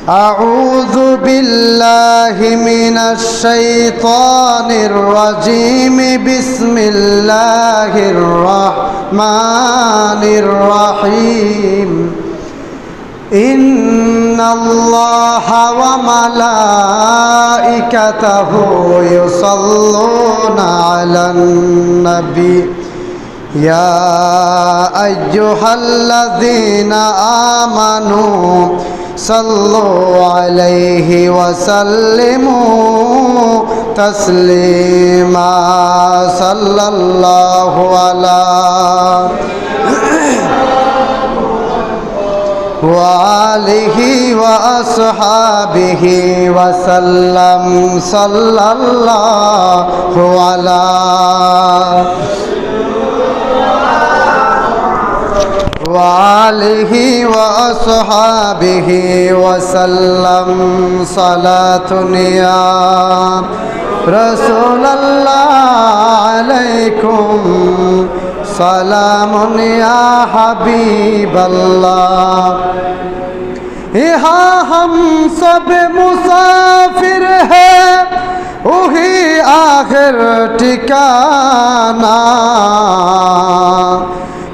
أعوذ بالله من الشيطان الرجيم بسم الله الرحمن الرحيم إن الله وملائكته يصلون على النبي يا أيها الذين آمنوا صلوا عليه وسلموا تسليما صلى الله على وآله وأصحابه وسلم صلى الله على وآله وأصحابه وسلم صلاة يا رسول الله عليكم سلام या हबीब अल्लाह। यहाँ हम सब मुसाफिर हैं, वही आखिर ठिकाना,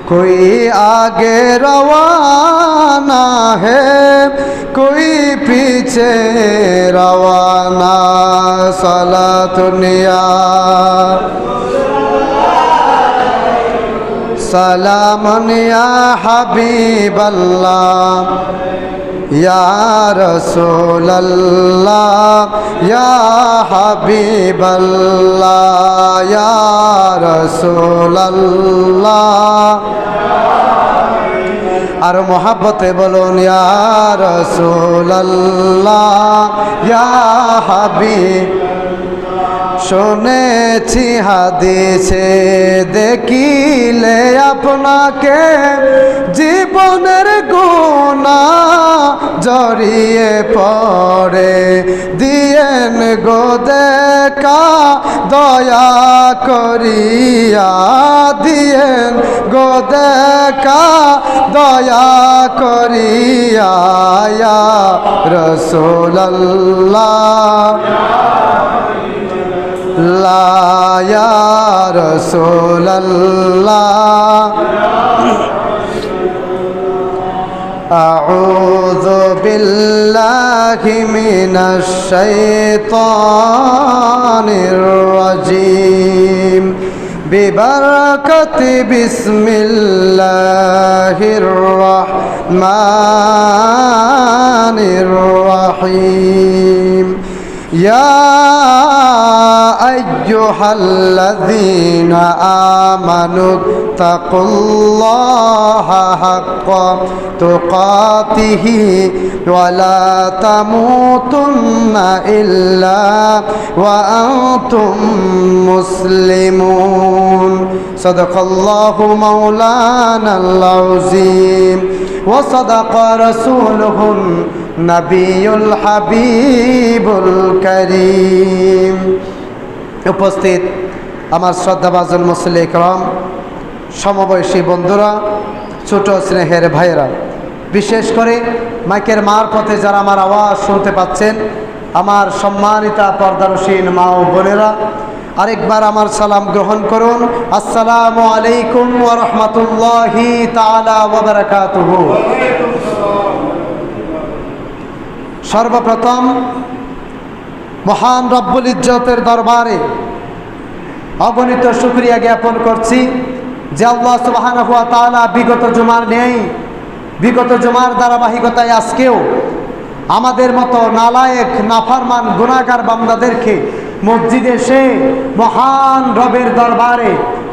कोई आगे रवाना है, कोई पीछे रवाना। सलातुनिया सलामुन या हबीब अल्लाह या रसूल अल्लाह या हबीब अल्लाह या रसूल अल्लाह। আর মোহাব্বতে বলুন ইয়া রাসূলুল্লাহ ইয়া হাবিব। শুনেছি হাদিসে দেখিলে আপনাকে জীবনের গুনাহ জড়িয়ে পড়ে, দিয়েন গো দেখা দয়া করিয়া, দিয়েন গো দেখা দয়া করিয়া ইয়া রাসূলুল্লাহ লা ইয়া রাসূলুল্লাহ। আউযু বিল্লাহি মিনাশ শাইতানির রাজীম বিবারাকাতি বিসমিল্লাহির রাহমানির রাহিম। ইয়া আইয়ুহাল্লাযীনা আমানু তাকুল্লাহা হাক্কা তুকাতিহি ওয়া লা তামুতুন্না ইল্লা ওয়া আনতুম মুসলিমুন। সাদাকাল্লাহু মাওলানাল আযীম ওয়া সাদাকা রাসূলুহুন নবিয়ুল হাবিবুল করিম। উপস্থিত আমার শ্রদ্ধাভাজন মুসল্লি ইকরাম, সমবয়সী বন্ধুরা, ছোট স্নেহের ভাইয়েরা, বিশেষ করে মাইকের মারফতে যারা আমার আওয়াজ শুনতে পাচ্ছেন, আমার সম্মানিতা পর্দারসীন মা ও বোনেরা, আরেকবার আমার সালাম গ্রহণ করুন। আসসালামু আলাইকুম ওয়া রাহমাতুল্লাহি তাআলা ওয়া বারাকাতুহু। সর্বপ্রথম মহান রব্বুল ইজ্জতের দরবারে অগণিত শুকরিয়া জ্ঞাপন করছি যে আল্লাহ সুবহানাহু ওয়া তাআলা বিগত জুমার ন্যায় বিগত জুমার ধারাবাহিকতায় আজকেও আমাদের মতো নালায়েক নাফরমান গুনাহগার বান্দাদেরকে মসজিদে এসে মহান রবের দরবারে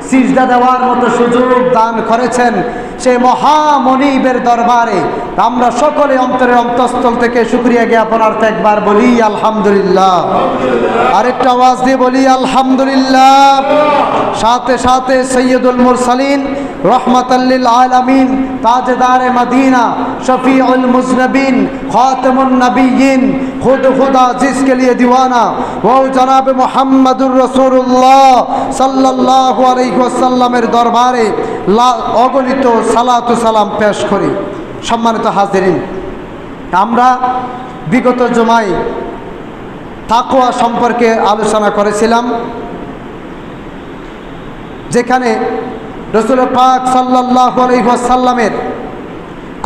সিজদা দেওয়ার মতো সুযোগ দান করেছেন। সেই মহামনিবের দরবারে আমরা সকলে অন্তরের অন্তঃস্থল থেকে শুকরিয়া জ্ঞাপনার্থে একবার বলি আলহামদুলিল্লাহ। আরেকটা আওয়াজ দিয়ে বলি আলহামদুলিল্লাহ। সাথে সাথে সৈয়দুল মুরসালিন रहमतल लिल आलमीन ताजदार मदीना शफीउल मुज़नबीन खातमुन नबिय्यीन खुद खुदा जिसके लिए दीवाना वो जनाब मुहम्मदुर रसूलुल्लाह सल्लल्लाहु अलैहि वसल्लमेर दरबारे অগণিত সালাতু সালাম পেশ করি। সম্মানিত হাজিরিন, আমরা বিগত জুমায় তাকওয়া সম্পর্কে আলোচনা করেছিলাম, যেখানে রাসূল পাক সাল্লাল্লাহু আলাইহি ওয়াসাল্লামের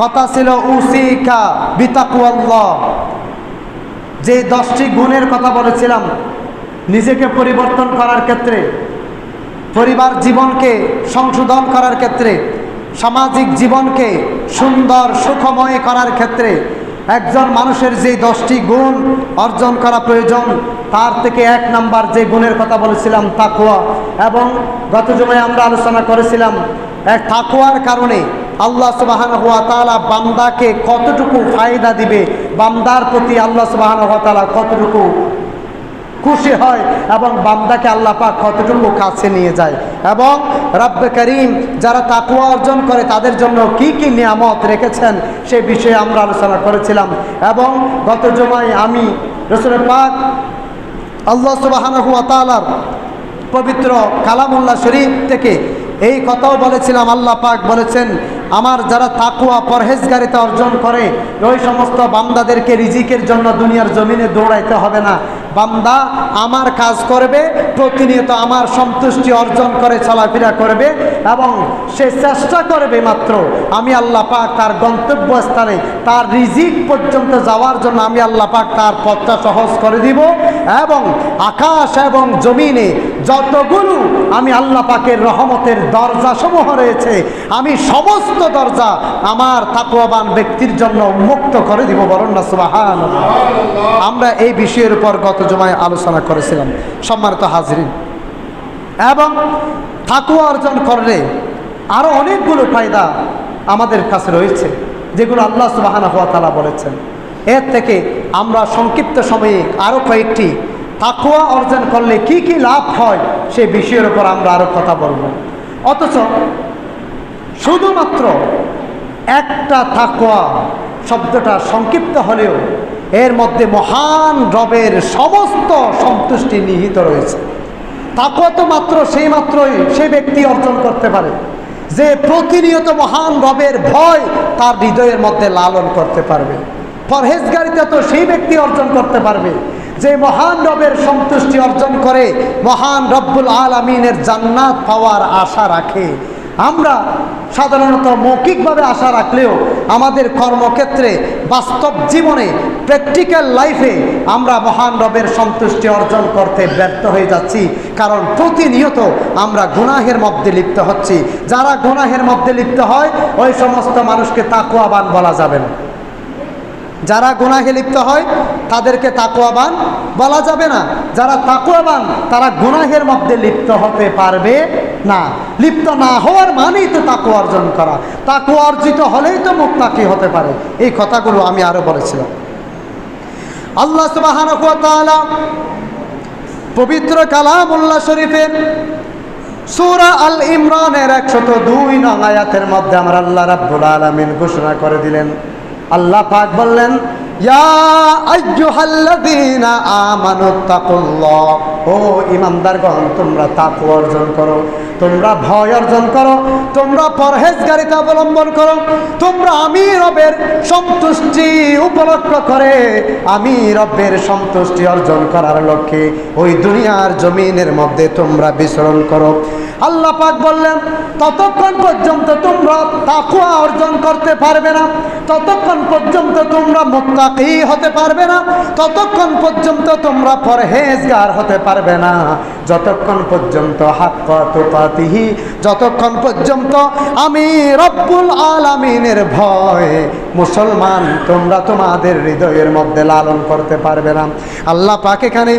কথা ছিল উসিকা বিতাকওয়াল্লাহ। যে 10টি গুণের কথা বলেছিলাম, নিজেকে পরিবর্তন করার ক্ষেত্রে, পরিবার জীবনকে সংশোধন করার ক্ষেত্রে, সামাজিক জীবনকে সুন্দর সুখময় করার ক্ষেত্রে একজন মানুষের যে 10টি গুণ অর্জন করা প্রয়োজন, তার থেকে 1 নাম্বার যে গুণের কথা বলেছিলাম তাকওয়া। এবং গত জুমায় আমরা আলোচনা করেছিলাম তাকওয়ার কারণে আল্লাহ সুবহানাহু ওয়া তাআলা বান্দাকে কতটুকু ফায়দা দিবে, বান্দার প্রতি আল্লাহ সুবহানাহু ওয়া তাআলা কতটুকু খুশি হয় এবং বান্দাকে আল্লাহ পাক কতটুকু কাছে নিয়ে যায়, এবং রব্বে করিম যারা তাকওয়া অর্জন করে তাদের জন্য কি কি নিয়ামত রেখেছেন সে বিষয়ে আমরা আলোচনা করেছিলাম। এবং গত জুমায় আমি রাসূল পাক আল্লাহ সুবহানাহু ওয়া তাআলার পবিত্র কালামুল্লাহ শরীফ থেকে এই কথাও বলেছিলাম, আল্লাহ পাক বলেছেন আমার যারা তাকওয়া পরহেজগারিতা অর্জন করে ওই সমস্ত বান্দাদেরকে রিজিকের জন্য দুনিয়ার জমিনে দৌড়াইতে হবে না। বান্দা আমার কাজ করবে, প্রতিনিয়ত আমার সন্তুষ্টি অর্জন করে চলাফেরা করবে এবং সে চেষ্টা করবে মাত্র আমি আল্লাহ পাক তার গন্তব্যস্থানে তার রিজিক পর্যন্ত যাওয়ার জন্য আমি আল্লাহ পাক তার পথটা সহজ করে দিব। এবং আকাশ এবং জমিনে যতগুলো আমি আল্লাহ পাকের রহমতের দরজাসমূহ রয়েছে আমি সমস্ত দরজা আমার তাকওয়াবান ব্যক্তির জন্য উন্মুক্ত করে দিব। বলুন না সুবহানাল্লাহ। আমরা এই বিষয়ের উপর গত জুমায় আলোচনা করেছিলাম সম্মানিত হাজরিন। এবং তাকওয়া অর্জন করলে আরো অনেকগুলো ফায়দা আমাদের কাছে রয়েছে যেগুলো আল্লাহ সুবহানাহু ওয়া তাআলা বলেছেন। এর থেকে আমরা সংক্ষিপ্ত সময়ে আরো কয়েকটি তাকওয়া অর্জন করলে কি কি লাভ হয় সে বিষয়ের উপর আমরা আরো কথা বলবো। অথচ শুধুমাত্র একটা তাকওয়া শব্দটা সংক্ষিপ্ত হলেও এর মধ্যে মহান রবের সমস্ত সন্তুষ্টি নিহিত রয়েছে। তাকওয়া তো মাত্র সেই ব্যক্তি অর্জন করতে পারে যে প্রতিনিয়ত মহান রবের ভয় তার হৃদয়ের মধ্যে লালন করতে পারবে। পরহেজগারিতা তো সেই ব্যক্তি অর্জন করতে পারবে যে মহান রবের সন্তুষ্টি অর্জন করে মহান রব্বুল আলামিনের জান্নাত পাওয়ার আশা রাখে। আমরা সাধারণত মৌখিকভাবে আশা রাখলেও আমাদের কর্মক্ষেত্রে বাস্তব জীবনে প্র্যাকটিক্যাল লাইফে আমরা মহান রবের সন্তুষ্টি অর্জন করতে ব্যর্থ হয়ে যাচ্ছি, কারণ প্রতিনিয়ত আমরা গুনাহের মধ্যে লিপ্ত হচ্ছি। যারা গুনাহের মধ্যে লিপ্ত হয় ওই সমস্ত মানুষকে তাকওয়াবান বলা যাবে না। যারা গুনাহে লিপ্ত হয় তাদেরকে তাকওয়াবান বলা যাবে না। যারা তাকওয়াবান তারা গুনাহের মধ্যে লিপ্ত হতে পারবে না। লিপ্ত না হওয়ার মানেই তো তাকওয়া অর্জন করা। তাকওয়া অর্জিত হলেই তো মুত্তাকি হতে পারে। এই কথাগুলো আমি আরো বলেছিলাম। আল্লাহ সুবহানাহু ওয়া তাআলা পবিত্র কালামুল্লাহ শরীফের সূরা আল ইমরানের 102 নং আয়াতের মধ্যে আমার আল্লাহ রাব্বুল আলামিন ঘোষণা করে দিলেন, আল্লাহ পাক বললেন ইয়া আইয়ুহাল্লাযীনা আমানুত্তাকুল্লাহ, ও ঈমানদারগণ তোমরা তাকওয়া অর্জন করো, তোমরা ভয় অর্জন করো, তোমরা পরহেজগারিতা অবলম্বন করো, তোমরা আমি রবের সন্তুষ্টি উপলক্ষ করে আমি রবের সন্তুষ্টি অর্জন করার লক্ষ্যে ওই দুনিয়ার জমিনের মধ্যে তোমরা বিচরণ করো। আল্লাহ পাক বললেন ততক্ষণ পর্যন্ত তোমরা তাকওয়া অর্জন করতে পারবে না, ততক্ষণ পর্যন্ত তোমরা মুত্তাকি হতে পারবে না, ততক্ষণ পর্যন্ত তোমরা পরহেজগার হতে পারবে না, যতক্ষণ পর্যন্ত হাক্কা তুকাতিহি, যতক্ষণ পর্যন্ত আমি রব্বুল আলামিনের ভয় মুসলমান তোমরা তোমাদের হৃদয়ের মধ্যে লালন করতে পারবে না। আল্লাহ পাক এখানে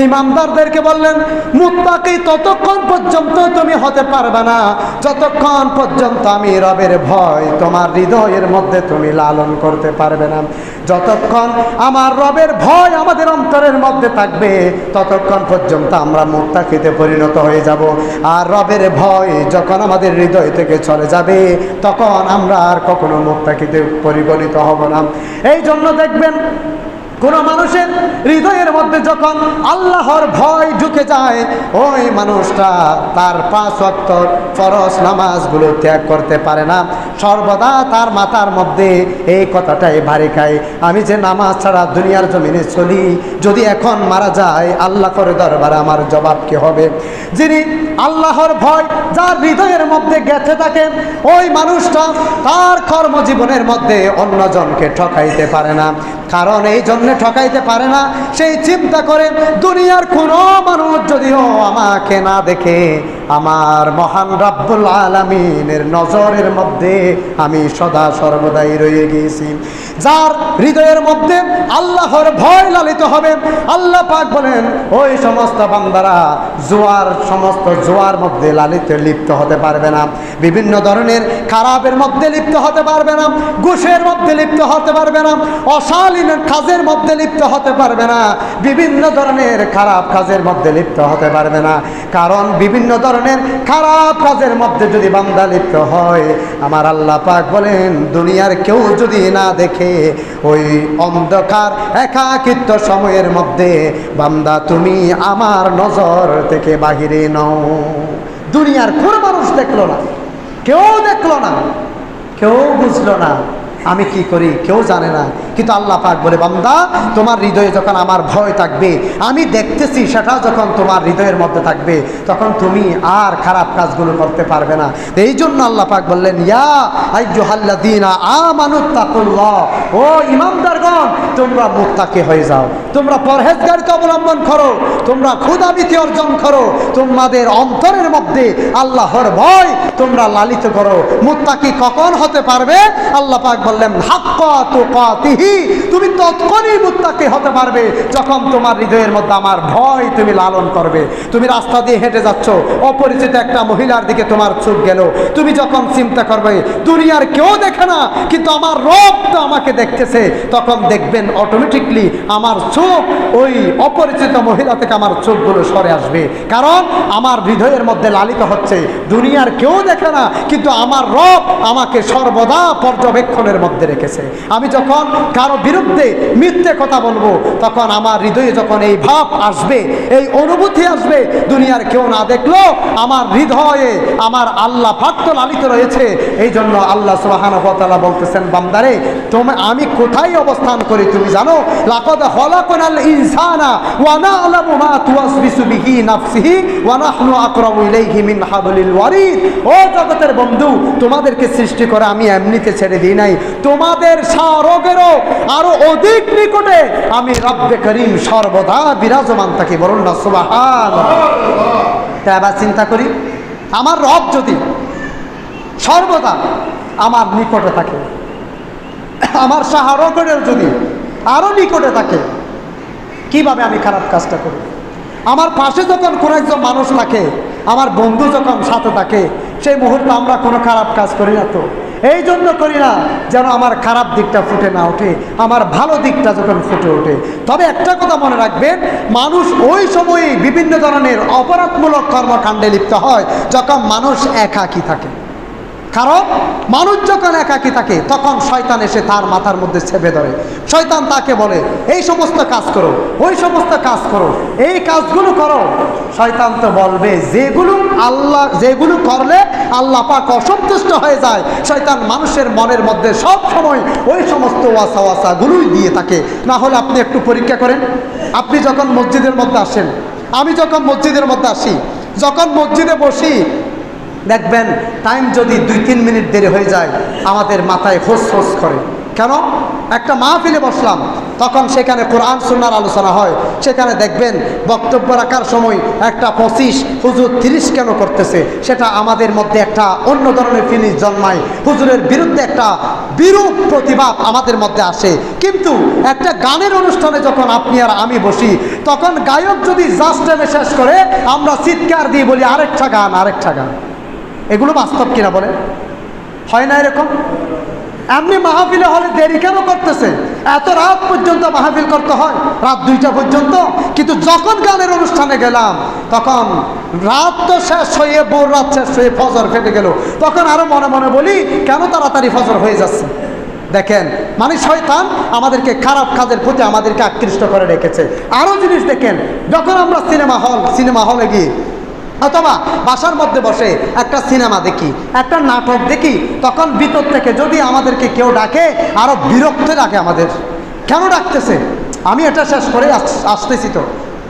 ঈমানদারদেরকে বললেন মুত্তাকি ততক্ষণ পর্যন্ত তুমি হতে পারবে না যতক্ষণ পর্যন্ত আমি রবের ভয় তোমার হৃদয়ের মধ্যে তুমি লালন করতে পারবে না। যতক্ষণ আমার রবের ভয় আমাদের অন্তরের মধ্যে থাকবে ততক্ষণ পর্যন্ত আমরা মুত্তাকিতে পরিণত হয়ে যাব। আর রবের ভয় যখন আমাদের হৃদয় থেকে চলে যাবে তখন আমরা আর কখনো মুত্তাকিতে পরিগণিত হব না। এই জন্য দেখবেন কোন মানুষের হৃদয়ের মধ্যে যখন আল্লাহর ভয় ঢুকে যায়, ওই মানুষটা তার 5 ওয়াক্ত ফরজ নামাজগুলো ত্যাগ করতে পারে না। সর্বদা তার মাথার মধ্যে এই কথাটাই ভারী খায়, আমি যে নামাজ ছাড়া দুনিয়ার জমিনে চলি, যদি এখন মারা যায় আল্লাহ করে দরবারে আমার জবাব কি হবে? যিনি আল্লাহর ভয় যার হৃদয়ের মধ্যে গেঁথে থাকে, ওই মানুষটা তার কর্মজীবনের মধ্যে অন্যজনকে ঠকাইতে পারে না। কারণ এই জন্য ঠকাইতে পারে না, সেই চিন্তা করে দুনিয়ার কোনো মানুষ যদিও আমাকে না দেখে, আমার মহান রাব্বুল আলামিনের নজরের মধ্যে আমি সদা সর্বদাই রয়ে গিয়েছি। যার হৃদয়ের মধ্যে আল্লাহর ভয় লালিত হবে, আল্লাহ পাক বলেন ওই সমস্ত বান্দারা সমস্ত জোয়ার মধ্যে লিপ্ত হতে পারবে না, বিভিন্ন ধরনের খারাপের মধ্যে লিপ্ত হতে পারবে না, ঘুষের মধ্যে লিপ্ত হতে পারবে না, অশালীনের কাজের মধ্যে লিপ্ত হতে পারবে না, বিভিন্ন ধরনের খারাপ কাজের মধ্যে লিপ্ত হতে পারবে না। কারণ বিভিন্ন ধরনের খারাপ কাজের মধ্যে যদি বান্দা লিপ্ত হয়, আমার আল্লাহ পাক বলেন দুনিয়ার কেউ যদি না দেখে, ওই অন্ধকার একাকিত্ব সময়ের মধ্যে বান্দা তুমি আমার নজর থেকে বাহিরে নাও। দুনিয়ার কোনো মানুষ দেখলো না, কেউ দেখলো না, কেউ বুঝলো না আমি কি করি, কেউ জানে না। কিন্তু আল্লাহ পাক বলে বান্দা তোমার হৃদয়ে যখন আমার ভয় থাকবে, আমি দেখতেছি সেটা যখন তোমার হৃদয়ের মধ্যে থাকবে, তখন তুমি আর খারাপ কাজগুলো করতে পারবে না। এই জন্য আল্লাহ পাক বললেন ইয়া আইয়ুহাল্লাযীনা আমানুত্তাকুল্লাহ, ও ঈমানদারগণ তোমরা মুত্তাকি হয়ে যাও, তোমরা পরহেজগারিতা অবলম্বন করো, তোমরা ক্ষুধাভীতি অর্জন করো, তোমাদের অন্তরের মধ্যে আল্লাহর ভয় তোমরা লালিত করো। মুত্তাকি কখন হতে পারবে? আল্লাহ পাক বললেন হাক্কা তুকাতিহি, তুমি তৎক্ষণই মুত্তাকি হতে পারবে যখন তোমার হৃদয়ের মধ্যে আমার ভয় তুমি লালন করবে। তুমি রাস্তা দিয়ে হেঁটে যাচ্ছ, অপরিচিত একটা মহিলার দিকে তোমার চোখ গেল, তুমি যখন চিন্তা করবে দুনিয়ার কেউ দেখে না কিন্তু আমার রব তো আমাকে দেখতেছে, তখন দেখবেন অটোমেটিকলি আমার চোখ ওই অপরিচিত মহিলা থেকে আমার চোখগুলো সরে আসবে। কারণ আমার হৃদয়ের মধ্যে লালিত হচ্ছে দুনিয়ার কেউ দেখে না কিন্তু আমার রব আমাকে সর্বদা পর্যবেক্ষণের মধ্যে রেখেছে। আমি যখন কারো বিরুদ্ধে মিথ্যে কথা বলবো, তখন আমার হৃদয়ে যখন এই ভাব আসবে, এই অনুভূতি আসবে, দুনিয়ার কেউ না দেখলো আমার হৃদয়ে আমার আল্লাহ পাক তো লালিত রয়েছে। এই জন্য আল্লাহ সুবহানাহু ওয়া তাআলা বলতেছেন বান্দারে আমি কোথায় অবস্থান করি তুমি জানো? লাকাদ খালাকনাল ইনসানা ওয়া না'লামু মা তুওয়াসবিসু বিহি নাফসিহি ওয়া নাহনু আকরাবু ইলাইহি মিন হাবলিল ওয়ারিদ। ও জগতের বন্ধু, তোমাদেরকে সৃষ্টি করে আমি এমনিতে ছেড়ে দিই নাই, তোমাদের সারোগেরও আরো অধিক নিকটে আমি রব্বে করিম সর্বদা বিরাজমান থাকি। বলুন না সুবহানাল্লাহ। এবার চিন্তা করি, আমার রব যদি সর্বদা আমার নিকটে থাকে, আমার সাহারগেরও যদি আরো নিকটে থাকে, কিভাবে আমি খারাপ কাজটা করি? আমার পাশে যখন কোনো একজন মানুষ থাকে, আমার বন্ধু যখন সাথে থাকে, সেই মুহূর্তে আমরা কোনো খারাপ কাজ করি না তো? এই জন্য করি না যেন আমার খারাপ দিকটা ফুটে না ওঠে, আমার ভালো দিকটা যখন ফুটে ওঠে। তবে একটা কথা মনে রাখবেন, মানুষ ওই সময়ে বিভিন্ন ধরনের অপরাধমূলক কর্মকাণ্ডে লিপ্ত হয় যখন মানুষ একাকী থাকে। কারণ মানুষ যখন একাকী থাকে তখন শয়তান এসে তার মাথার মধ্যে চেপে ধরে। শয়তান তাকে বলে এই সমস্ত কাজ করো, ওই সমস্ত কাজ করো, এই কাজগুলো করো। শয়তান তো বলবে যেগুলো করলে আল্লাহ পাক অসন্তুষ্ট হয়ে যায়। শয়তান মানুষের মনের মধ্যে সব সময় ওই সমস্ত ওয়াসাওয়াসাগুলোই দিয়ে থাকে। না হলে আপনি একটু পরীক্ষা করেন, আপনি যখন মসজিদের মধ্যে আসেন, আমি যখন মসজিদের মধ্যে আসি, যখন মসজিদে বসি, দেখবেন টাইম যদি 2-3 মিনিট দেরি হয়ে যায় আমাদের মাথায় হোস করে। কেন? একটা মাহফিলে বসলাম, তখন সেখানে কোরআন সুন্নাহর আলোচনা হয়, সেখানে দেখবেন বক্তব্য রাখার সময় একটা 25 হুজুর 30 কেন করতেছে, সেটা আমাদের মধ্যে একটা অন্য ধরনের ফিলিংস জন্মায়, হুজুরের বিরুদ্ধে একটা বিরূপ প্রতিভাব আমাদের মধ্যে আসে। কিন্তু একটা গানের অনুষ্ঠানে যখন আপনি আর আমি বসি, তখন গায়ক যদি জাস্ট টাইমে শেষ করে আমরা চিৎকার দিয়ে বলি আরেকটা গান, আরেকটা গান। এগুলো বাস্তব কিনা বলে? হয় না এরকম? এমনি মাহফিলে হলে দেরি কেন করতেছে? এত রাত পর্যন্ত মাহফিল করতে হয়, রাত 2টা পর্যন্ত। কিন্তু যখন গানের অনুষ্ঠানে গেলাম, তখন রাত তো শেষ হয়ে, ভোর রাত শেষ হয়ে ফজর ফেটে গেল, তখন আরো মনে মনে বলি কেন তাড়াতাড়ি ফজর হয়ে যাচ্ছে। দেখেন, মানে শয়তান আমাদেরকে খারাপ কাজের প্রতি আমাদেরকে আকৃষ্ট করে রেখেছে। আরও জিনিস দেখেন, যখন আমরা সিনেমা হলে গিয়ে অথবা বাসার মধ্যে বসে একটা সিনেমা দেখি, একটা নাটক দেখি, তখন ভিতর থেকে যদি আমাদেরকে কেউ ডাকে, আরও বিরক্ত ডাকে আমাদের। কেন ডাকতেছে? আমি এটা শেষ করে আসতেছি। তো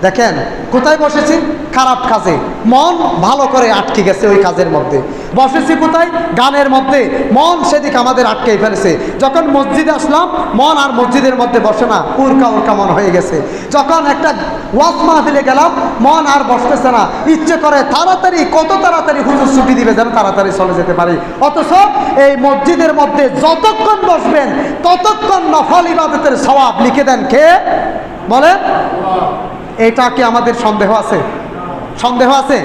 দেখেন কোথায় বসেছি? খারাপ কাজে, মন ভালো করে আটকে গেছে ওই কাজের মধ্যে। বসেছি কোথায়? গানের মধ্যে, মন সেদিকে আমাদের আটকে ফেলেছে। যখন মসজিদে আসলাম, মন আর মসজিদের মধ্যে বসে না, উরকা উরকা মন হয়ে গেছে। যখন একটা ওয়াজ মাহফিলে গেলাম, মন আর বসতেছে না, ইচ্ছে করে তাড়াতাড়ি, কত তাড়াতাড়ি হুজুর ছুটি দিবে যেন তাড়াতাড়ি চলে যেতে পারি। অথচ এই মসজিদের মধ্যে যতক্ষণ বসবেন ততক্ষণ নফল ইবাদতের সওয়াব লিখে দেন কে? বলেন। এটা কি আমাদের সন্দেহ আছে? সন্দেহ আছে?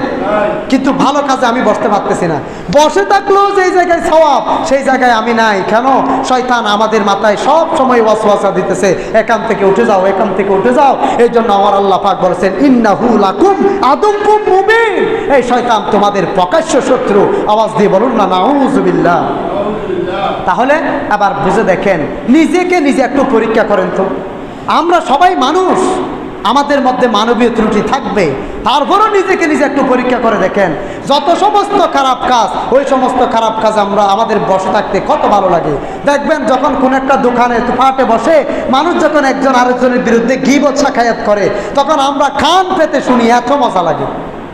কিন্তু ভালো কাজে আমি বসতে পারতেছি না। বসে থাকলেও যেই জায়গায় সওয়াব, সেই জায়গায় আমি নাই। কেন? শয়তান আমাদের মাথায় সব সময় ওয়াসওয়াসা দিতেছে, এখান থেকে উঠে যাও, এখান থেকে উঠে যাও। এই জন্য আমার আল্লাহ পাক বলেছেন, ইন্নাহু লাকুম আদুম্মুম মুবিন। এই শয়তান তোমাদের প্রকাশ্য শত্রু। আওয়াজ দিয়ে বলুন না নাউযুবিল্লাহ। তাহলে আবার বুঝে দেখেন, নিজেকে নিজে একটু পরীক্ষা করেন তো। আমরা সবাই মানুষ, আমাদের মধ্যে মানবীয় ত্রুটি থাকবে, তারপরও নিজেকে নিজে একটু পরীক্ষা করে দেখেন। যত সমস্ত খারাপ কাজ, ওই সমস্ত খারাপ কাজ আমাদের বসে থাকতে কত ভালো লাগে। দেখবেন যখন কোন একটা দোকানে তুফাটে বসে মানুষ যখন একজন আরেকজনের বিরুদ্ধে গীবত শাকায়াত করে, তখন আমরা কান পেতে শুনি, এত মজা লাগে।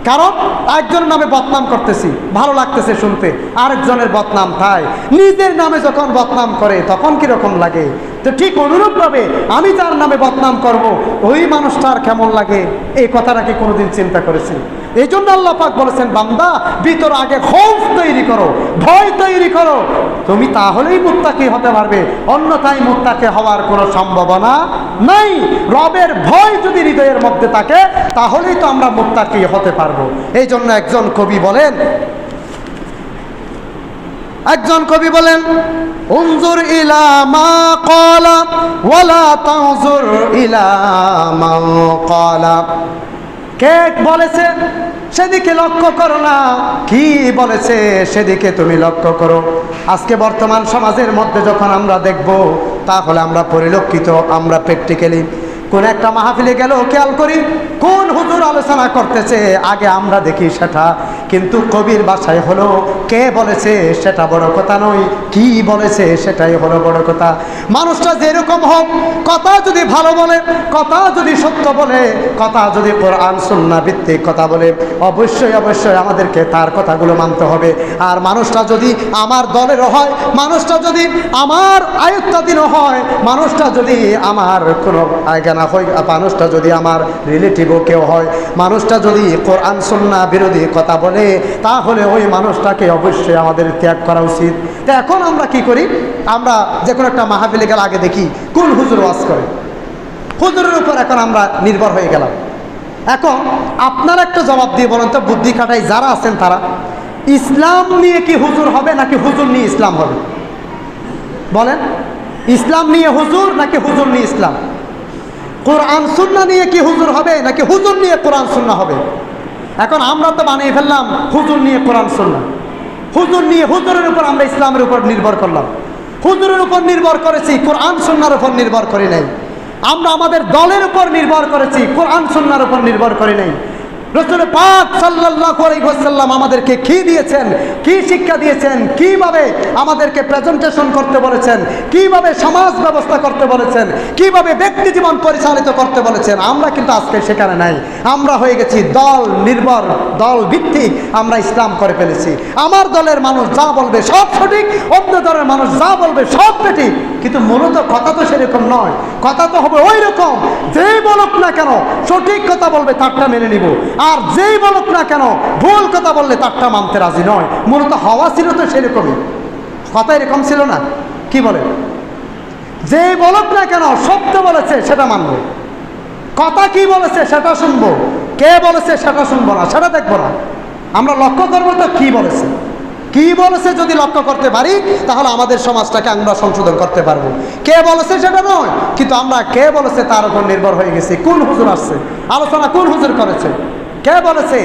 কারণ একজনের নামে বদনাম করতেছি, ভালো লাগতেছে শুনতে, আরেকজনের বদনাম খায়। নিজের নামে যখন বদনাম করে তখন কিরকম লাগে? তো ঠিক অনুরূপভাবে আমি যার নামে বদনাম করব, ওই মানুষটার কেমন লাগে, এই কথাটা কি কোনোদিন চিন্তা করেছি? এই জন্য আল্লাহ পাক বলেছেন, বান্দা ভিতর আগে খৌফ তৈরি করো, ভয় তৈরি করো, তুমি তাহলেই মুত্তাকি হতে পারবে, অন্যথায় মুত্তাকি হওয়ার কোনো সম্ভাবনা নাই। রবের ভয় যদি হৃদয়ের মধ্যে থাকে, তাহলেই তো আমরা মুত্তাকি হতে পারবো। এই জন্য একজন কবি বলেন, উনজুর ইলা মা ক্বালা ওয়ালা তানজুর ইলা মা ক্বালা। কে বলেছে সেদিকে লক্ষ্য করো না, কি বলেছে সেদিকে তুমি লক্ষ্য করো। আজকে বর্তমান সমাজের মধ্যে যখন আমরা দেখব, তাহলে আমরা পরিলক্ষিত, আমরা প্র্যাকটিক্যালি কোন একটা মাহফিলে গেল খেয়াল করি কোন হুজুর আলোচনা করতেছে, আগে আমরা দেখি সেটা। কিন্তু কবির ভাষায় হলো, কে বলেছে সেটা বড় কথা নয়, কি বলেছে সেটাই হলো বড় কথা। মানুষটা যেরকম হোক, কথা যদি ভালো বলে, কথা যদি সত্য বলে, কথা যদি কোরআন সুন্নাহ ভিত্তিক কথা বলে, অবশ্যই অবশ্যই আমাদেরকে তার কথাগুলো মানতে হবে। আর মানুষটা যদি আমার দলেরও হয়, মানুষটা যদি আমার আয়ত্তাধীনও হয়, মানুষটা যদি আমার কোনো আজ্ঞা না হয়, মানুষটা যদি আমার রিলেটিভও কেউ হয়, মানুষটা যদি কোরআন সুন্নাহ বিরোধী কথা বলে, তাহলে ওই মানুষটাকে অবশ্যই আমাদের ত্যাগ করা উচিত। তো এখন আমরা কি করি? আমরা যে কোনো একটা মাহফিলে গেলে আগে দেখি কোন হুজুর ওয়াজ করে, হুজুরের উপর এখন আমরা নির্ভর হয়ে গেলাম। এখন আপনারা একটা জবাব দিয়ে বলেন তো, বুদ্ধি খাটাই যারা আছেন তারা, ইসলাম নিয়ে কি হুজুর হবে নাকি হুজুর নিয়ে ইসলাম হবে? বলেন, ইসলাম নিয়ে হুজুর নাকি হুজুর নিয়ে ইসলাম? কোরআন সুন্নাহ নিয়ে কি হুজুর হবে নাকি হুজুর নিয়ে কোরআন সুন্নাহ হবে? এখন আমরা তো বানিয়ে ফেললাম হুজুর নিয়ে কোরআন সুন্নাহ, হুজুর নিয়ে, হুজুরের উপর আমরা ইসলামের উপর নির্ভর করলাম, হুজুরের উপর নির্ভর করেছি, কোরআন সুন্নাহর উপর নির্ভর করি নাই। আমরা আমাদের দলের উপর নির্ভর করেছি, কোরআন সুন্নাহর উপর নির্ভর করি নাই। রাসূল পাক সাল্লাল্লাহু আলাইহি ওয়াসাল্লাম আমাদেরকে কি দিয়েছেন, কি শিক্ষা দিয়েছেন, কিভাবে আমাদেরকে প্রেজেন্টেশন করতে বলেছেন, কিভাবে সমাজ ব্যবস্থা করতে বলেছেন, কিভাবে ব্যক্তি জীবন পরিচালিত করতে বলেছেন, আমরা কিন্তু আজকে সেখানে নাই। আমরা হয়ে গেছি দল নির্ভর, দল ভিত্তিক আমরা ইসলাম করে ফেলেছি। আমার দলের মানুষ যা বলবে সব সঠিক, অন্য দলের মানুষ যা বলবে সব সঠিক। কিন্তু মূলত কথা তো সেরকম নয়, কথা তো হবে ওই রকম, যেই বলুক না কেন সঠিক কথা বলবে তারটা মেনে নিব, আর যেই বলুক না কেন ভুল কথা বললে তারটা মানতে রাজি নয়। মূলত হওয়া ছিল তো সেরকমই, কথা এরকম ছিল না? কি বলে, যেই বলুক না কেন সত্য বলেছে সেটা মানবো, কথা কি বলেছে সেটা শুনবো, কে বলেছে সেটা শুনবো না, সেটা দেখবো না। আমরা লক্ষ্য করবো তো কি বলেছে। কি বলেছে যদি লক্ষ্য করতে পারি, তাহলে আমাদের সমাজটাকে আমরা সংশোধন করতে পারবো। কে বলেছে সেটা নয়, কিন্তু আমরা কে বলেছে তার উপর নির্ভর হয়ে গেছি। কোন হুজুর আসছে, আলোচনা কোন হুজুর করেছে, কে বলেছে,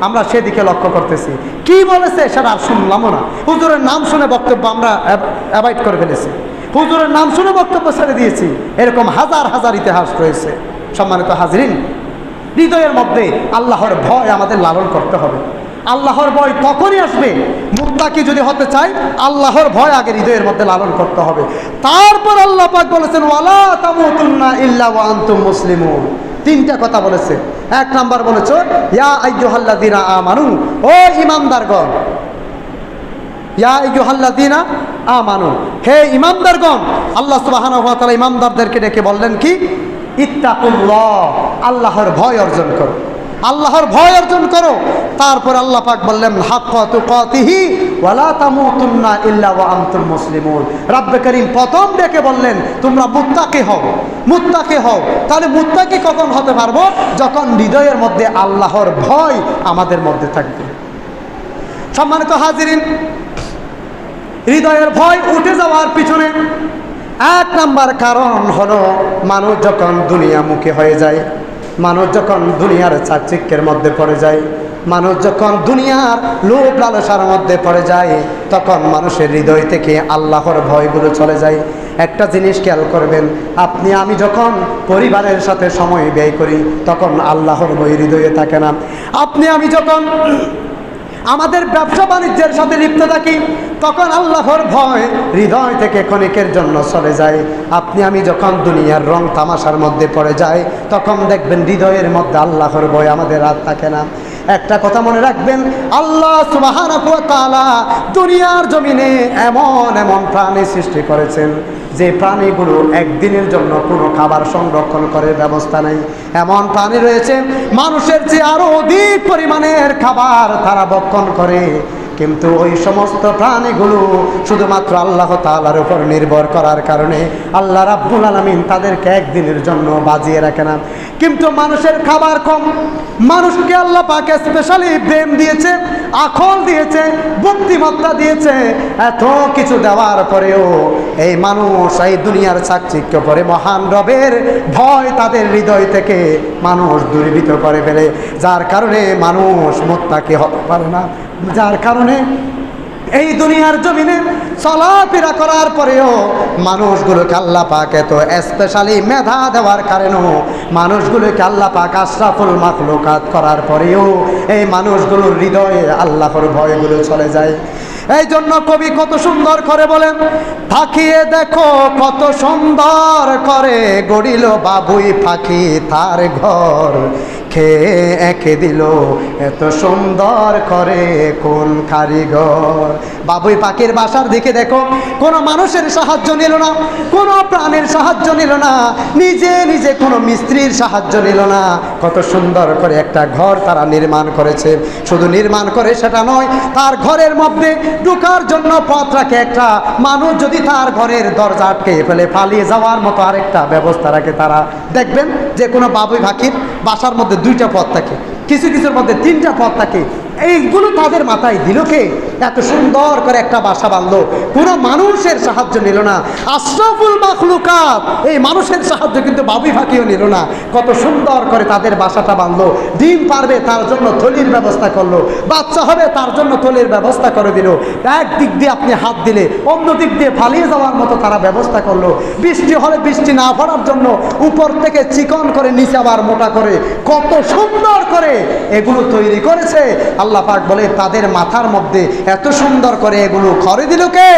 আমরা সেদিকে লক্ষ্য করতেছি। কি বলেছে সেটা আর শুনলামও না, হুজুরের নাম শুনে বক্তব্য আমরা অ্যাভয়েড করে ফেলেছি। হুজুরের নাম শুনে বক্তব্য ছেড়ে দিয়েছি, এরকম হাজার হাজার ইতিহাস রয়েছে। সম্মানিত হাজরিন, হৃদয়ের মধ্যে আল্লাহর ভয় আমাদের লালন করতে হবে। আল্লাহর ভয় তখনই আসবে, মুত্তাকি যদি হতে চাই আল্লাহর ভয় আগে হৃদয়ের মধ্যে লালন করতে হবে। তারপর আল্লাহ পাক বলেছেন ওয়ালা তামুতুন্না ইল্লা ওয়া আনতুম মুসলিমুন। তিনটা কথা বলেছে। এক নাম্বার বলেছে ইয়া আইয়ুহাল্লাযীনা আমানু, ও ঈমানদারগণ, ইয়া আইয়ুহাল্লাযীনা আমানু, হে ঈমানদারগণ। আল্লাহ সুবহানাহু ওয়া তাআলা ঈমানদারদেরকে ডেকে বললেন কি? ইত্তাকুল্লাহ, আল্লাহর ভয় অর্জন করো, আল্লাহর ভয় অর্জন করো। তারপর আল্লাহ পাক বললেন হাক্কা তুকাতিহি ওয়ালা তামুতুন্না ইল্লা ওয়া আনতুম মুসলিমুন। রব্বে করিম প্রথম ডেকে বললেন তোমরা মুত্তাকি হও, মুত্তাকি হও। তাহলে মুত্তাকি কখন হতে পারবো? যখন হৃদয়ের মধ্যে আল্লাহর ভয় আমাদের মধ্যে থাকবে। সম্মানিত হাজিরিন, হৃদয়ের ভয় উঠে যাওয়ার পিছনে এক নাম্বার কারণ হলো মানুষ যখন দুনিয়ামুখী হয়ে যায়, মানুষ যখন দুনিয়ার চাকচিক্যের মধ্যে পড়ে যায়, মানুষ যখন দুনিয়ার লোভ লালসার মধ্যে পড়ে যায়, তখন মানুষের হৃদয় থেকে আল্লাহর ভয়গুলো চলে যায়। একটা জিনিস খেয়াল করবেন, আপনি আমি যখন পরিবারের সাথে সময় ব্যয় করি তখন আল্লাহর ভয় হৃদয়ে থাকে না। আপনি আমি যখন আমাদের ব্যবসা বাণিজ্যের সাথে লিপ্ত থাকি তখন আল্লাহর ভয় হৃদয় থেকে ক্ষণিকের জন্য চলে যায়। আপনি আমি যখন দুনিয়ার রং তামাশার মধ্যে পড়ে যাই তখন দেখবেন হৃদয়ের মধ্যে আল্লাহর ভয় আমাদের আর থাকে না। একটা কথা মনে রাখবেন, আল্লাহ সুবহানাহু ওয়া তাআলা দুনিয়ার জমিনে এমন এমন প্রাণী সৃষ্টি করেছেন যে প্রাণীগুলো একদিনের জন্য কোনো খাবার সংরক্ষণ করার ব্যবস্থা নেই। এমন প্রাণী রয়েছে মানুষের চেয়ে আরো অধিক পরিমাণের খাবার তারা ভক্ষণ করে, কিন্তু ওই সমস্ত প্রাণীগুলো শুধুমাত্র আল্লাহ তাআলার উপর নির্ভর করার কারণে আল্লাহ রাব্বুল আলামিন তাদেরকে একদিনের জন্য বাজিয়ে রাখে না। কিন্তু মানুষের খাবার কম, মানুষকে আল্লাহ পাক স্পেশালি ব্রেন দিয়েছে, আকল দিয়েছে, বুদ্ধিমত্তা দিয়েছে। এত কিছু দেওয়ার পরেও এই মানুষ এই দুনিয়ার চাকচিক্য পরে মহান রবের ভয় তাদের হৃদয় থেকে মানুষ দূরীভূত করে ফেলে, যার কারণে মানুষ মুত্তাকি হতে পারে না। যার কারণে এই দুনিয়ার জমিনে চলাফেরা করার পরেও মানুষগুলোকে আল্লাহ পাক এত স্পেশালি মেধা দেওয়ার কারণেও মানুষগুলোকে আল্লাহ পাক আশরাফুল মাখলুকাত করার পরেও এই মানুষগুলোর হৃদয়ে আল্লাহর ভয়গুলো চলে যায়। এই জন্য কবি কত সুন্দর করে বলেন, তাকিয়ে দেখো কত সুন্দর করে গড়িল বাবুই পাখি তার ঘর, খেয়ে এঁকে দিল এত সুন্দর করে কোন কারিগর। বাবুই পাখির বাসার দিকে দেখো, কোনো মানুষের সাহায্য নিল না, কোনো প্রাণীর সাহায্য নিল না, নিজে নিজে কোনো মিস্ত্রির সাহায্য নিল না, কত সুন্দর করে একটা ঘর তারা নির্মাণ করেছে। শুধু নির্মাণ করে সেটা নয়, তার ঘরের মধ্যে ঢোকার জন্য পথ রাখে একটা মানুষ যদি তার ঘরের দরজা আটকে ফেলে পালিয়ে যাওয়ার মতো আরেকটা ব্যবস্থা রাখে। তারা দেখবেন যে কোনো বাবুই পাখির বাসার মধ্যে দুইটা পথ থাকে, কিছু কিছুর মধ্যে তিনটা পথ থাকে। এইগুলো তাদের মাথায় দিল কে? এত সুন্দর করে একটা বাসা বাঁধলো, কোনো মানুষের সাহায্য নিল না। আশরাফুল মাখলুকাত এই মানুষের সাহায্য কিন্তু বাবুই পাখিও নিল না, কত সুন্দর করে তাদের বাসাটা বাঁধলো। ডিম পারবে তার জন্য থলির ব্যবস্থা করলো, বাচ্চা হবে তার জন্য থলির ব্যবস্থা করে দিল। এক দিক দিয়ে আপনি হাত দিলে অন্য দিক দিয়ে পালিয়ে যাওয়ার মতো তারা ব্যবস্থা করলো। বৃষ্টি হলে বৃষ্টি না পড়ার জন্য উপর থেকে চিকন করে নিচে আবার মোটা করে কত সুন্দর করে এগুলো তৈরি করেছে। আল্লাহ পাক বলে তাদের মাথার মধ্যে এত সুন্দর করে এগুলো করে দিল কে?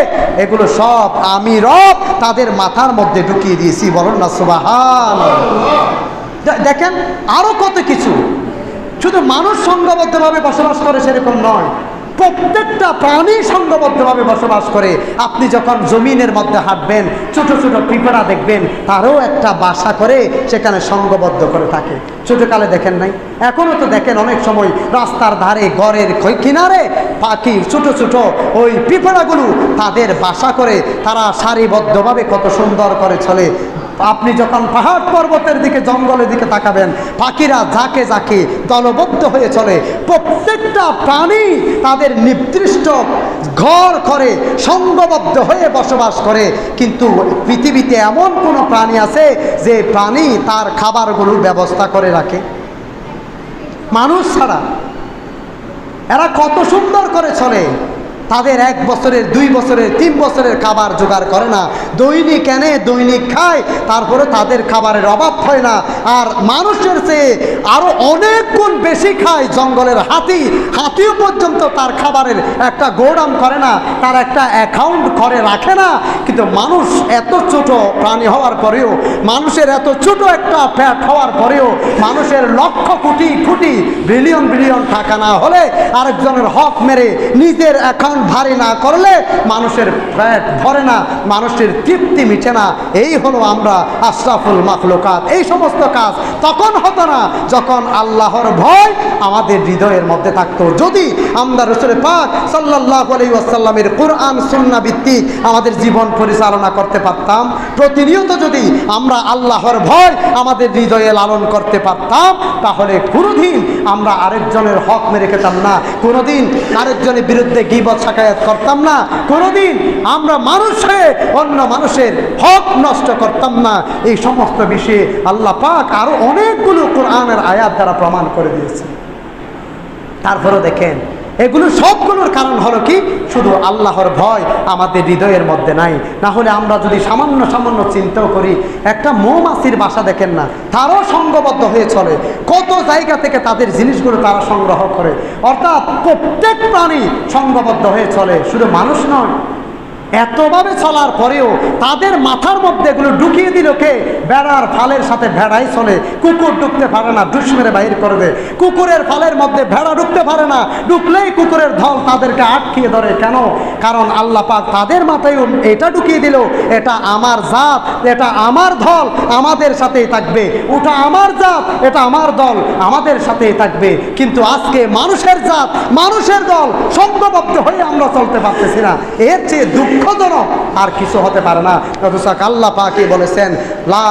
এগুলো সব আমি রব তাদের মাথার মধ্যে ঢুকিয়ে দিয়েছি। বলুন না সুবহানাল্লাহ। দেখেন আরো কত কিছু, শুধু মানুষ সংঘবদ্ধভাবে বসবাস করে সেরকম নয়, প্রত্যেকটা প্রাণী সংঘবদ্ধভাবে বসবাস করে। আপনি যখন জমিনের মধ্যে হাঁটবেন ছোট ছোট পিঁপড়া দেখবেন তারও একটা বাসা করে সেখানে সংঘবদ্ধ করে থাকে। ছোটকালে দেখেন নাই, এখনো তো দেখেন অনেক সময় রাস্তার ধারে ঘরের কিনারে পাখি ছোট ছোট ওই পিঁপড়াগুলো তাদের বাসা করে তারা সারিবদ্ধভাবে কত সুন্দর করে চলে। আপনি যখন পাহাড় পর্বতের দিকে জঙ্গলের দিকে তাকাবেন পাখিরা ঝাঁকে ঝাঁকে দলবদ্ধ হয়ে চলে। প্রত্যেকটা প্রাণী তাদের নির্দিষ্ট ঘর করে সংঘবদ্ধ হয়ে বসবাস করে। কিন্তু পৃথিবীতে এমন কোনো প্রাণী আছে যে প্রাণী তার খাবারগুলোর ব্যবস্থা করে রাখে? মানুষ ছাড়া। এরা কত সুন্দর করে চলে। তাদের 1 বছরের 2 বছরের 3 বছরের খাবার জোগাড় করে না, দৈনিক এনে দৈনিক খায়, তারপরে তাদের খাবারের অভাব হয় না। আর মানুষের চেয়ে আরো অনেক গুণ বেশি খায় জঙ্গলের হাতি, হাতিও পর্যন্ত তার খাবারের একটা গোডাউন করে না, তার একটা অ্যাকাউন্ট করে রাখে না। কিন্তু মানুষ এত ছোট প্রাণী হওয়ার পরেও, মানুষের এত ছোট একটা ফ্যাট হওয়ার পরেও, মানুষের লক্ষ কোটি কোটি বিলিয়ন বিলিয়ন টাকা না হলে, আরেকজনের হক মেরে নিজের অ্যাকাউন্ট ভারী না করলে মানুষের পেট ভরে না, মানুষের তৃপ্তি মিটে না। এই হলো আমরা আশরাফুল মাখলুকাত। এই সমস্ত কাজ তখন হতো না যখন আল্লাহর ভয় আমাদের হৃদয়ের মধ্যে থাকতো। যদি আমরা রাসূল পাক সাল্লাল্লাহু আলাইহি ওয়াসাল্লামের কোরআন সুন্নাহ ভিত্তিক আমাদের জীবন পরিচালনা করতে পারতাম, প্রতিনিয়ত যদি আমরা আল্লাহর ভয় আমাদের হৃদয়ে লালন করতে পারতাম, তাহলে কোনোদিন আমরা আরেকজনের হক মেরে খেতাম না, কোনোদিন আরেকজনের বিরুদ্ধে গীবত শাকায়াত করতাম না, কোনোদিন আমরা মানুষ হয়ে অন্য মানুষের হক নষ্ট করতাম না। এই সমস্ত বিষয়ে আল্লাহ পাক আরো অনেকগুলো কোরআনের আয়াত দ্বারা প্রমাণ করে দিয়েছে। তারপরে দেখেন, এগুলো সবগুলোর কারণ হলো কি? শুধু আল্লাহর ভয় আমাদের হৃদয়ের মধ্যে নাই। না হলে আমরা যদি সামান্য সামান্য চিন্তাও করি, একটা মৌমাছির বাসা দেখেন না, তারাও সংঘবদ্ধ হয়ে চলে, কত জায়গা থেকে তাদের জিনিসগুলো তারা সংগ্রহ করে। অর্থাৎ প্রত্যেক প্রাণী সংঘবদ্ধ হয়ে চলে, শুধু মানুষ নয়। এতভাবে চলার পরেও তাদের মাথার মধ্যে এগুলো ঢুকিয়ে দিল কে? বেড়ার ফালের সাথে ভেড়াই চলে। কুকুর ঢুকতে পারে না, ডুস মেরে বাহির করে দেয়। কুকুরের ফালের মধ্যে ভেড়া ঢুকতে পারে না, ঢুকলেই কুকুরের দল তাদেরকে আটকিয়ে ধরে। কেন? কারণ আল্লাহ পাক তাদের মাথায় এটা ঢুকিয়ে দিল, এটা আমার জাত, এটা আমার দল, আমাদের সাথেই থাকবে। ওটা আমার জাত, এটা আমার দল, আমাদের সাথেই থাকবে। কিন্তু আজকে মানুষের জাত, মানুষের দল সংঘবদ্ধ হয়ে আমরা চলতে পারতেছি না। এর চেয়ে দুঃখজনক আর কিছু হতে পারে না। আল্লাহ পাকই বলেছেন লা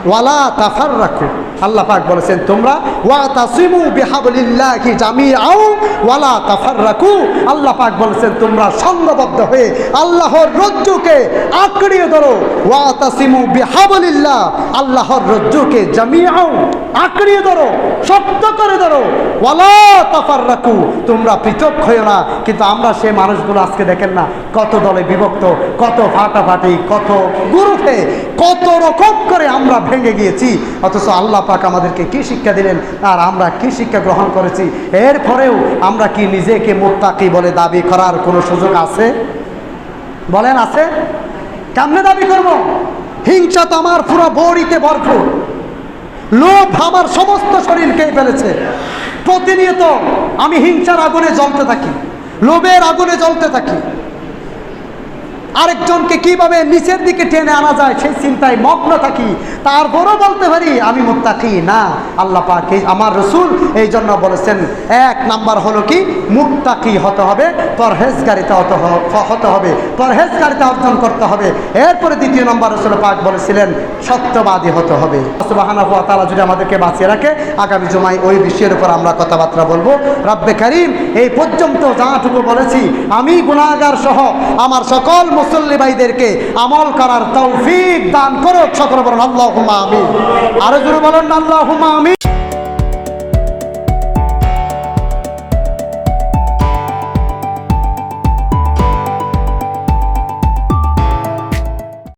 ওয়ালা তাফাররাকু, আল্লাহ পাক বলেছেন তোমরা ওয়াতাসিমু বিহাবলিল্লাহি জামিআও ওয়ালা তাফাররাকু, আল্লাহ পাক বলেছেন তোমরা সংঘবদ্ধ হয়ে আল্লাহর রজ্জুকে আঁকড়িয়ে ধরো। ওয়াতাসিমু বিহাবলিল্লাহ, আল্লাহর রজ্জুকে জামিআও আঁকড়িয়ে ধরো, শক্ত করে ধরো। ওয়ালা তাফাররাকু, তোমরা পৃথক হয়ো না। কিন্তু আমরা সেই মানুষগুলো আজকে দেখেন না, কত দলে বিভক্ত, কত ফাটাফাটি, কত গ্রুপে, কত রকম করে আমরা ভেঙে গিয়েছি। অথচ আল্লাহ পাক আমাদেরকে কি শিক্ষা দিলেন আর আমরা কি শিক্ষা গ্রহণ করেছি? এরপরেও আমরা কি নিজেকে মুত্তাকি বলে দাবি করার কোনো সুযোগ আছে? বলেন আছে? কেমনে দাবি করব? হিংসা তো আমার পুরো বড়িতে ভরপুর, লোভ আমার সমস্ত শরীরকে ফেলেছে। প্রতিনিয়ত আমি হিংসার আগুনে জ্বলতে থাকি, লোভের আগুনে জ্বলতে থাকি। আরেকজনকে কিভাবে নিচের দিকে টেনে আনা যায় সেই চিন্তায় মগ্ন থাকি। তারপরও বলতে পারি আমি মুত্তাকি না। আল্লাহ পাক আমার রাসূল এই জন্য বলেছেন, 1 নাম্বার হলো কি? মুত্তাকি হতে হবে, পরহেজগারিতা হতে হবে, পরহেজগারিতা অর্জন করতে হবে। এরপরে 2 নম্বর রাসূল পাক বলেছিলেন সত্যবাদী হতে হবে। সুবহানাহু ওয়া তাআলা যদি আমাদেরকে বাঁচিয়ে রাখে, আগামী জুমায় ওই বিষয়ের উপর আমরা কথাবার্তা বলবো। রব্বে কারীম এই পর্যন্ত যাটুকু বলেছি, আমি গুনাহগার সহ আমার সকল মুসল্লি ভাইদেরকে আমল করার তৌফিক দান করো। সকলে বলুন আল্লাহুম্মা আমিন। আরো জোরে বলুন আল্লাহুম্মা আমিন।